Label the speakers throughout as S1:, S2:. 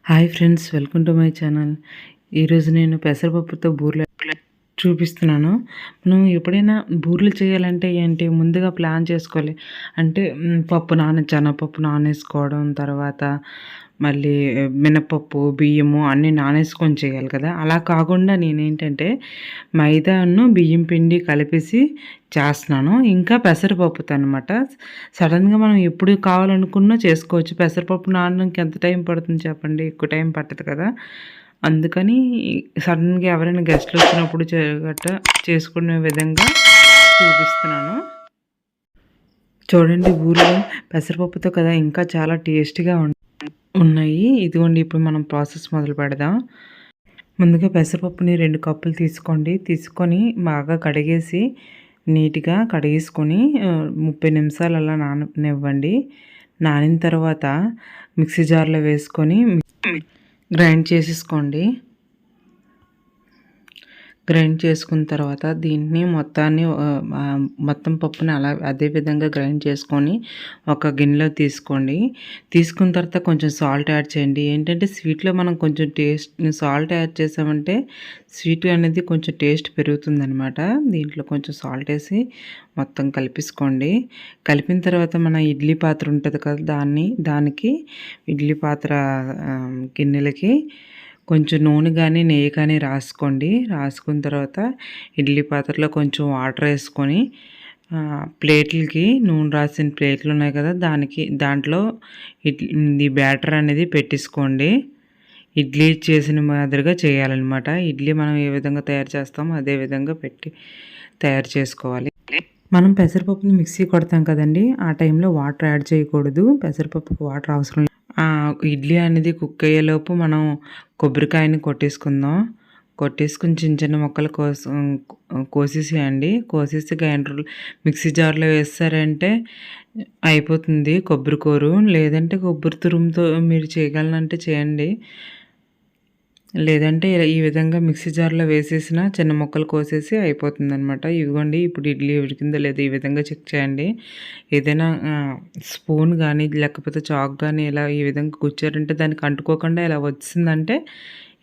S1: Hi friends, welcome to my channel. ఈరోజు నేను పెసరపప్పుతో బూరెలు చూపిస్తున్నాను. మనం ఎప్పుడైనా బూరెలు చేయాలంటే ఏంటి, ముందుగా ప్లాన్ చేసుకోవాలి. అంటే శనగపప్పు నానేసుకోవడం, తర్వాత మళ్ళీ మినపప్పు, బియ్యము అన్నీ నానేసుకొని చేయాలి కదా. అలా కాకుండా నేనేంటంటే మైదాను బియ్యం పిండి కలిపేసి చేస్తున్నాను. ఇంకా పెసరపప్పుతో అనమాట. సడన్గా మనం ఎప్పుడు కావాలనుకున్నా చేసుకోవచ్చు. పెసరపప్పు నానడానికి ఎంత టైం పడుతుంది చెప్పండి? ఎక్కువ టైం పట్టదు కదా. అందుకని సడన్గా ఎవరైనా గెస్ట్లు వచ్చినప్పుడు చేసుకునే విధంగా చూపిస్తున్నాను. చూడండి, ఊరిలో పెసరపప్పుతో కదా ఇంకా చాలా టేస్టీగా ఉన్నాయి. ఇదిగోండి, ఇప్పుడు మనం ప్రాసెస్ మొదలు పెడదాం. ముందుగా పెసరపప్పుని 2 కప్పులు తీసుకొని బాగా కడిగేసి నీట్గా కడిగేసుకొని 30 నిమిషాలు అలా నాననివ్వండి. నానిన తర్వాత మిక్సీ జార్లో వేసుకొని గ్రైండ్ చేసేసుకోండి. గ్రైండ్ చేసుకున్న తర్వాత దీన్ని మొత్తం పప్పుని అదే విధంగా గ్రైండ్ చేసుకొని ఒక గిన్నెలో తీసుకోండి. తీసుకున్న తర్వాత కొంచెం సాల్ట్ యాడ్ చేయండి. ఏంటంటే స్వీట్లో మనం కొంచెం సాల్ట్ యాడ్ చేసామంటే స్వీట్ అనేది కొంచెం టేస్ట్ పెరుగుతుందనమాట. దీంట్లో కొంచెం సాల్ట్ వేసి మొత్తం కలిపేసుకోండి. కలిపిన తర్వాత మన ఇడ్లీ పాత్ర ఉంటుంది కదా, దానికి ఇడ్లీ పాత్ర గిన్నెలకి కొంచెం నూనె కానీ నెయ్యి కానీ రాసుకున్న తర్వాత ఇడ్లీ పాత్రలో కొంచెం వాటర్ వేసుకొని ప్లేట్లకి నూనె రాసిన ప్లేట్లు ఉన్నాయి కదా, దాంట్లో ఈ బ్యాటర్ అనేది పెట్టేసుకోండి. ఇడ్లీ చేసిన మాదిరిగా చేయాలన్నమాట. ఇడ్లీ మనం ఏ విధంగా తయారు చేస్తామో అదే విధంగా తయారు చేసుకోవాలి. మనం పెసరపప్పుని మిక్సీ కొడతాం కదండి, ఆ టైంలో వాటర్ యాడ్ చేయకూడదు. పెసరపప్పుకి వాటర్ అవసరం. ఇడ్లీ అనేది కుక్ అయ్యేలోపు మనం కొబ్బరికాయని కొట్టేసుకుని చిన్న చిన్న ముక్కలు కోసేసేయండి. కోసేసి మిక్సీ జార్లో వేస్తారంటే అయిపోతుంది కొబ్బరి కూరు. లేదంటే కొబ్బరి తురుముతో మీరు చేయగలనంటే చేయండి. లేదంటే ఈ విధంగా మిక్సీ జార్లో వేసేసిన చిన్న ముక్కలు కోసేసి అయిపోతుంది అనమాట. ఇదిగోండి, ఇప్పుడు ఇడ్లీ ఉడికిందో లేదో ఈ విధంగా చెక్ చేయండి. ఏదైనా స్పూన్ కానీ లేకపోతే చాక్ కానీ ఇలా ఈ విధంగా గుచ్చారంటే దానికి అంటుకోకుండా ఇలా వచ్చిందంటే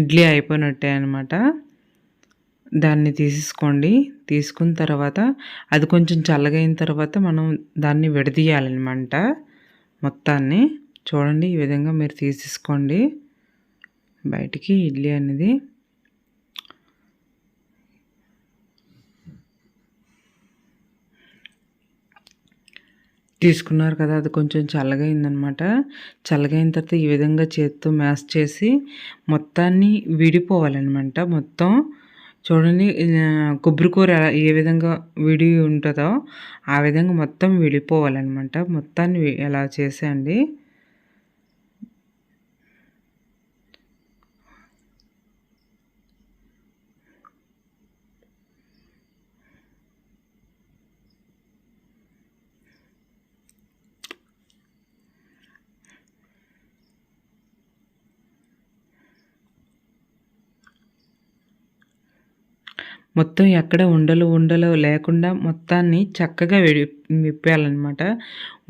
S1: ఇడ్లీ అయిపోయినట్టే అనమాట. దాన్ని తీసుకోండి. తీసుకున్న తర్వాత అది కొంచెం చల్లగైన తర్వాత మనం దాన్ని విడదీయాలన్నమాట మొత్తాన్ని. చూడండి, ఈ విధంగా మీరు తీసేసుకోండి బయటికి ఇడ్లీ అనేది. తీసుకున్నారు కదా, అది కొంచెం చల్లగైందనమాట. చల్లగైన తర్వాత ఈ విధంగా చేత్తో మ్యాష్ చేసి మొత్తాన్ని విడిపోవాలన్నమాట. మొత్తం చూడండి, కొబ్బరి కూర ఏ విధంగా విడి ఉంటుందో ఆ విధంగా మొత్తం విడిపోవాలన్నమాట. మొత్తాన్ని ఎలా చేసేయండి. మొత్తం ఎక్కడ ఉండలు లేకుండా మొత్తాన్ని చక్కగా విప్పాలన్నమాట.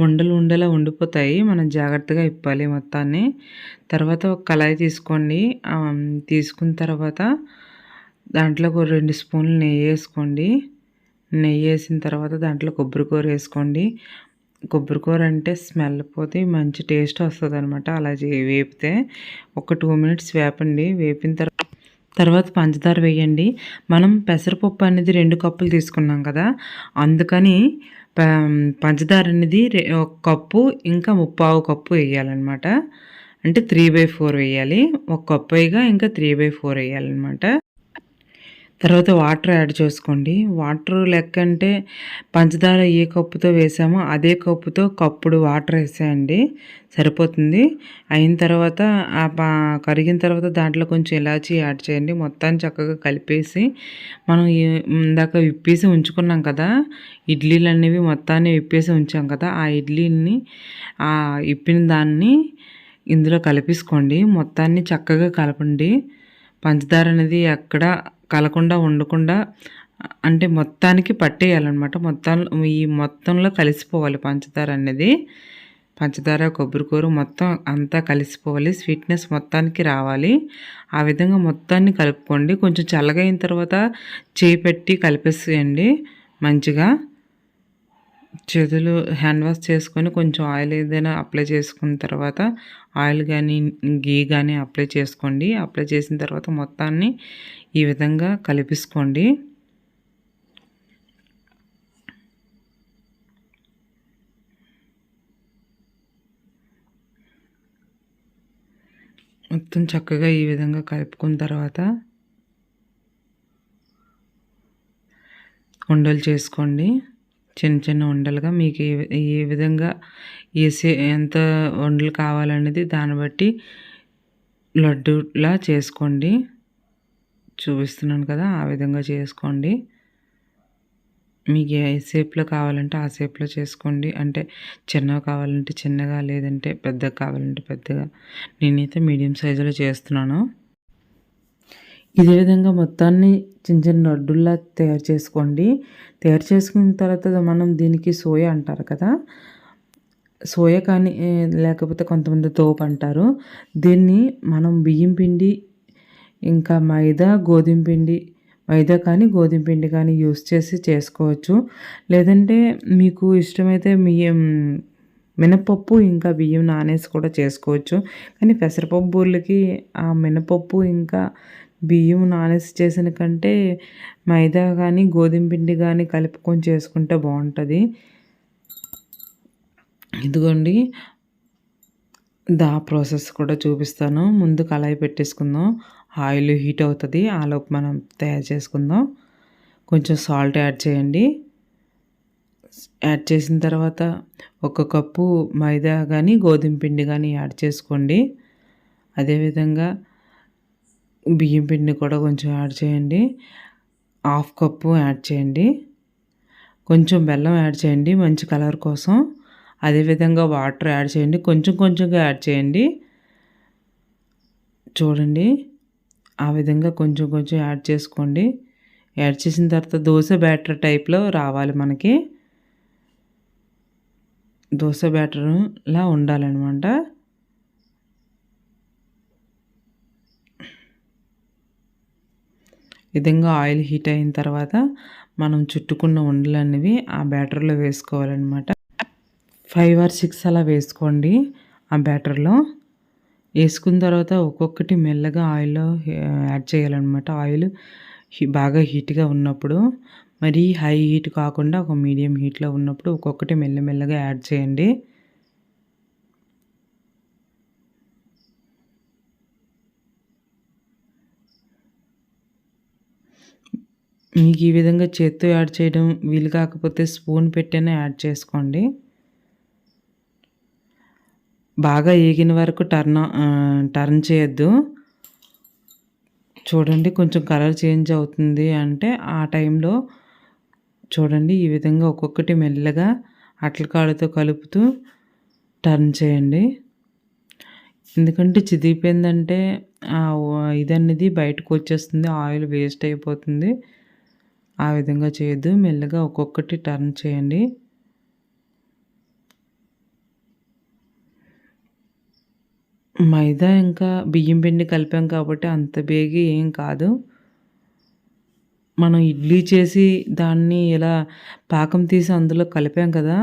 S1: ఉండలు ఉండిపోతాయి, మనం జాగ్రత్తగా విప్పాలి మొత్తాన్ని. తర్వాత ఒక కళాయి తీసుకోండి. తీసుకున్న తర్వాత దాంట్లో ఒక 2 స్పూన్లు నెయ్యి వేసుకోండి. నెయ్యి వేసిన తర్వాత దాంట్లో కొబ్బరి కూర వేసుకోండి. కొబ్బరి కూర అంటే స్మెల్ పోతే మంచి టేస్ట్ వస్తుంది అనమాట. అలా వేపితే ఒక 2 మినిట్స్ వేపండి. వేపిన తర్వాత పంచదార వేయండి. మనం పెసరపప్పు అనేది 2 కప్పులు తీసుకున్నాం కదా, అందుకని పంచదార అనేది 1 కప్పు ఇంకా 3/4 కప్పు వేయాలన్నమాట. అంటే 3/4 వేయాలి. 1 కప్పు వేయగా ఇంకా 3/4 వేయాలన్నమాట. తర్వాత వాటర్ యాడ్ చేసుకోండి. వాటర్ లెక్క అంటే పంచదార ఏ కప్పుతో వేసామో అదే కప్పుతో కప్పుడు వాటర్ వేసేయండి, సరిపోతుంది. అయిన తర్వాత కరిగిన తర్వాత దాంట్లో కొంచెం ఇలాచీ యాడ్ చేయండి. మొత్తాన్ని చక్కగా కలిపేసి మనం ఇందాక విప్పేసి ఉంచుకున్నాం కదా, ఇడ్లీలు అనేవి మొత్తాన్ని విప్పేసి ఉంచాం కదా, ఆ ఇడ్లీని విప్పిన దాన్ని ఇందులో కలిపేసుకోండి. మొత్తాన్ని చక్కగా కలపండి. పంచదార అనేది ఎక్కడ కలకుండా ఉండకుండా, అంటే మొత్తానికి పట్టేయాలన్నమాట. మొత్తంలో కలిసిపోవాలి పంచదార అనేది. పంచదార, కొబ్బరి కూర మొత్తం అంతా కలిసిపోవాలి. స్వీట్‌నెస్ మొత్తానికి రావాలి. ఆ విధంగా మొత్తాన్ని కలుపుకోండి. కొంచెం చల్లగా అయిన తర్వాత చేయి పెట్టి కలిపేసేయండి మంచిగా. చేతులు హ్యాండ్ వాష్ చేసుకొని కొంచెం ఆయిల్ ఏదైనా అప్లై చేసుకున్న తర్వాత ఆయిల్ గానీ, ఘీ గానీ అప్లై చేసుకోండి. అప్లై చేసిన తర్వాత మొత్తాన్ని ఈ విధంగా కలిపేసుకోండి. మొత్తం చక్కగా ఈ విధంగా కలుపుకున్న తర్వాత ఉండలు చేసుకోండి. చిన్న చిన్న ఉండలుగా మీకు ఏ విధంగా ఎంత ఉండలు కావాలనేది దాన్ని బట్టి లడ్డూలా చేసుకోండి. చూపిస్తున్నాను కదా! ఆ విధంగా చేసుకోండి. మీకు ఏ షేప్‌లో కావాలంటే ఆ షేప్‌లో చేసుకోండి. అంటే చిన్నవి కావాలంటే చిన్నగా, లేదంటే పెద్దగా కావాలంటే పెద్దగా. నేనైతే మీడియం సైజులో చేస్తున్నాను. ఇదే విధంగా మొత్తాన్ని చిన్న చిన్న లడ్డుల్లా తయారు చేసుకోండి. తయారు చేసుకున్న తర్వాత మనం దీనికి సోయా అంటారు కదా! సోయా కానీ లేకపోతే కొంతమంది తోపు అంటారు. దీన్ని మనం బియ్యం పిండి, ఇంకా మైదా, గోధుమ పిండి, మైదా కానీ గోధుమ పిండి కానీ యూస్ చేసి చేసుకోవచ్చు. లేదంటే మీకు ఇష్టమైతే మినపప్పు ఇంకా బియ్యం నానేసి కూడా చేసుకోవచ్చు. కానీ పెసరపప్పు బూరెలకి ఆ మినపప్పు ఇంకా బియ్యం నానేసి చేసిన కంటే మైదా కానీ గోధుమ పిండి కానీ కలుపుకొని చేసుకుంటే బాగుంటుంది. ఇదిగోండి ప్రాసెస్ కూడా చూపిస్తాను. ముందు కళాయి పెట్టేసుకుందాం. ఆయిల్ హీట్ అవుతుంది. ఆలోపు మనం తయారు చేసుకుందాం. కొంచెం సాల్ట్ యాడ్ చేయండి. యాడ్ చేసిన తర్వాత ఒక కప్పు మైదా కానీ గోధుమ పిండి కానీ యాడ్ చేసుకోండి. అదేవిధంగా బియ్యం పిండి కూడా కొంచెం యాడ్ చేయండి. హాఫ్ కప్పు యాడ్ చేయండి. కొంచెం బెల్లం యాడ్ చేయండి మంచి కలర్ కోసం. అదేవిధంగా వాటర్ యాడ్ చేయండి. కొంచెం కొంచెంగా యాడ్ చేయండి. చూడండి ఆ విధంగా కొంచెం కొంచెం యాడ్ చేసుకోండి. యాడ్ చేసిన తర్వాత దోశ బ్యాటర్ టైప్లో రావాలి మనకి. దోశ బ్యాటర్లా ఉండాలన్నమాట. విధంగా ఆయిల్ హీట్ అయిన తర్వాత మనం చుట్టుకున్న ఉండలనేవి ఆ బ్యాటర్లో వేసుకోవాలన్నమాట. 5 or 6 అలా వేసుకోండి ఆ బ్యాటర్లో. వేసుకున్న తర్వాత ఒక్కొక్కటి మెల్లగా ఆయిల్‌లో యాడ్ చేయాలన్నమాట. ఆయిల్ బాగా హీట్‌గా ఉన్నప్పుడు, మరీ హై హీట్ కాకుండా ఒక మీడియం హీట్‌లో ఉన్నప్పుడు ఒక్కొక్కటి మెల్లమెల్లగా యాడ్ చేయండి. మీకు ఈ విధంగా చేత్తో యాడ్ చేయడం వీలు కాకపోతే స్పూన్ పెట్టైనా యాడ్ చేసుకోండి. బాగా ఏగిన వరకు టర్న్ చేయొద్దు. చూడండి కొంచెం కలర్ చేంజ్ అవుతుంది అంటే ఆ టైంలో చూడండి ఈ విధంగా ఒక్కొక్కటి మెల్లగా అట్ల కాడతో కలుపుతూ టర్న్ చేయండి. ఎందుకంటే చిదిగిపోయిందంటే ఇదనేది బయటకు వచ్చేస్తుంది. ఆయిల్ వేస్ట్ అయిపోతుంది. ఆ విధంగా చేయొద్దు. మెల్లగా ఒక్కొక్కటి టర్న్ చేయండి. మైదా ఇంకా బియ్యం పిండి కలిపాం కాబట్టి అంత బేగి ఏం కాదు. మనం ఇడ్లీ చేసి దాన్ని ఇలా పాకం తీసి అందులో కలిపాం కదా!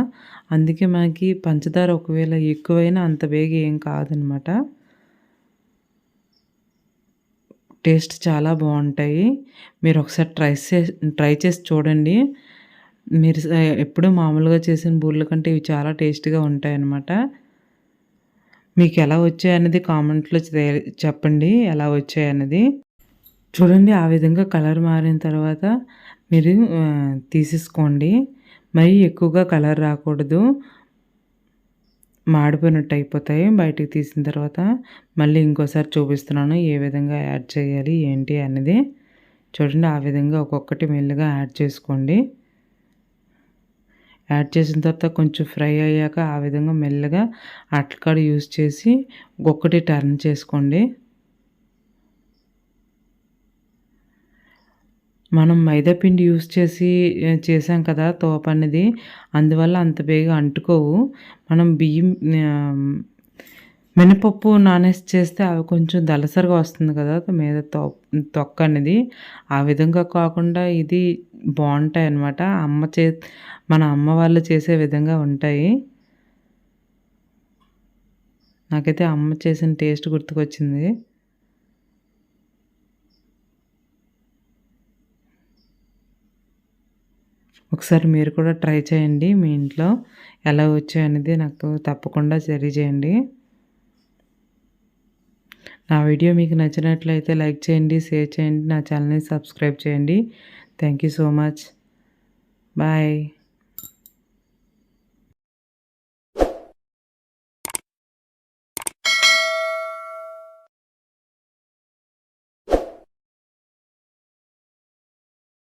S1: అందుకే మనకి పంచదార ఒకవేళ ఎక్కువైనా అంత బేగి ఏం కాదనమాట. టేస్ట్ చాలా బాగుంటాయి. మీరు ఒకసారి ట్రై చేసి చూడండి. మీరు ఎప్పుడూ మామూలుగా చేసిన బూరెల కంటే ఇవి చాలా టేస్ట్‌గా ఉంటాయన్నమాట. మీకు ఎలా వచ్చాయన్నది కామెంట్‌లో చెప్పండి ఎలా వచ్చాయన్నది. చూడండి ఆ విధంగా కలర్ మారిన తర్వాత మీరు తీసేసుకోండి. మరీ ఎక్కువగా కలర్ రాకూడదు. మాడిపోయినట్టు అయిపోతాయి. బయటికి తీసిన తర్వాత మళ్ళీ ఇంకోసారి చూపిస్తున్నాను ఏ విధంగా యాడ్ చేయాలి ఏంటి అనేది. చూడండి ఆ విధంగా ఒక్కొక్కటి మెల్లిగా యాడ్ చేసుకోండి. యాడ్ చేసిన తర్వాత కొంచెం ఫ్రై అయ్యాక ఆ విధంగా మెల్లగా అట్లకాడ యూజ్ చేసి ఒక్కొక్కటి టర్న్ చేసుకోండి. మనం మైదా పిండి యూజ్ చేసి చేసాం కదా తోపనేది. అందువల్ల అంత బేగా అంటుకోవు. మనం ఆహ్, మినపప్పు నానేసి చేస్తే అవి కొంచెం దళసరిగా వస్తుంది కదా! మీద తొక్కనేది. ఆ విధంగా కాకుండా ఇది బావుంటాయన్నమాట. మన అమ్మ వాళ్ళు చేసే విధంగా ఉంటాయి. నాకైతే అమ్మ చేసిన టేస్ట్ గుర్తుకొచ్చింది. ఒకసారి మీరు కూడా ట్రై చేయండి మీ ఇంట్లో. ఎలా వచ్చాయనేది నాకు తప్పకుండా తెలియజేయండి. నా వీడియో మీకు నచ్చినట్లయితే లైక్ చేయండి, షేర్ చేయండి, నా ఛానల్‌ని సబ్స్క్రైబ్ చేయండి. Thank you so much. Bye.